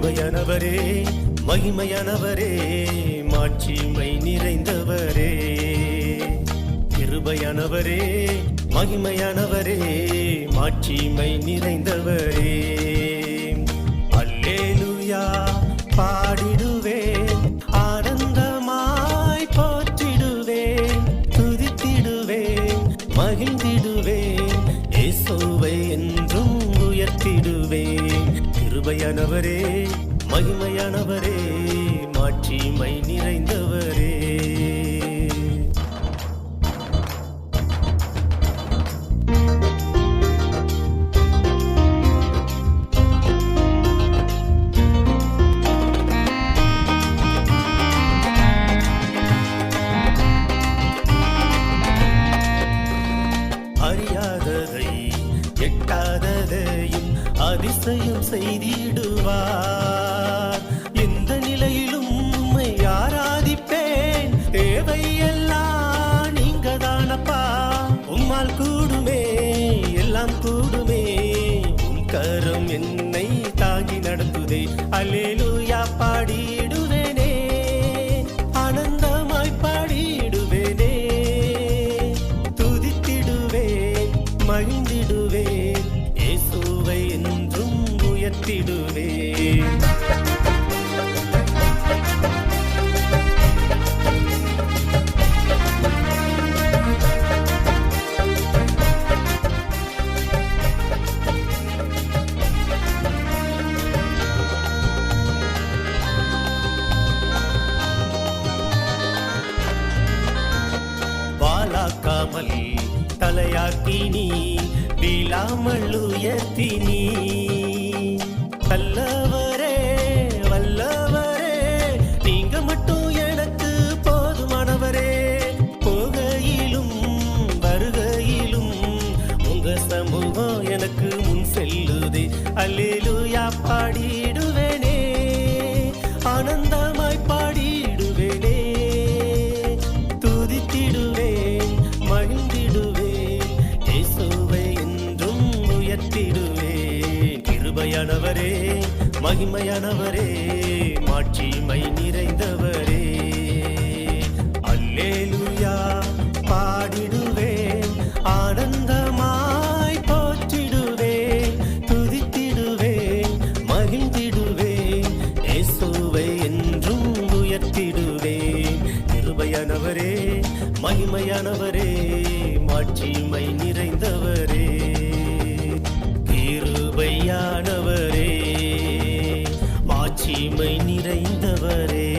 கிருபையானவரே மகிமையானவரே மாட்சிமை நிறைந்தவரே. கிருபையானவரே மகிமையானவரே மாட்சிமை நிறைந்தவரே. அல்லேலூயா பாடிடுவேன், ஆனந்தமாய் போற்றிடுவேன், துதித்திடுவேன், மகிழ்ந்திடுவேன், இயேசுவை என்றும் உயர்த்திடுவேன். கிருபையானவரே மகிமையானவரே மாட்சிமை நிறைந்தவரே. அறியாததை எட்டாததையும் அதிசயம் செய்திடுவார். எந்த நிலையிலும் உம்மை ஆராதிப்பேன், தேவையெல்லாம் நீங்க தானப்பா. உம்மால் கூடுமே எல்லாம் கூடுமே, உம் கரம் என்னை தாங்கி நடத்துதே. அல்லேலூயா பாடிடுவேனே, ஆனந்தமாய் பாடிடுவேனே, துதித்திடுவேன், மகிழ்ந்திடுவேன், இயேசுவை என்றும் உயர்த்திடுவேன். வாலாக்காமல் தலையாக்கினி, வீழாமல் உயர்த்தினி. வல்லவரே வல்லவரே நீங்க மட்டும் எனக்கு போதுமானவரே. போகையிலும் வருகையிலும் உங்க சமூகம் எனக்கு முன் செல்லுதே. அல்லேலூயா பாடிடுவேனே, ஆனந்தமாய் பாடிடுவேனே, துதித்திடுவேன், மகிழ்ந்திடுவேன், இயேசுவை என்றும் உயர்த்திடுவேன். கிருபையானவரே மகிமையானவரே மாட்சிமை நிறைந்தவரே. அல்லேலூயா பாடிடுவேன், ஆனந்தமாய் போற்றிடுவேன், துதித்திடுவேன், மகிழ்ந்திடுவேன், இயேசுவை என்றும் உயர்த்திடுவேன். கிருபையானவரே மகிமையானவரே மாட்சிமை நிறைந்தவரே. கிருபையானவரே மாட்சிமை நிறைந்தவரே.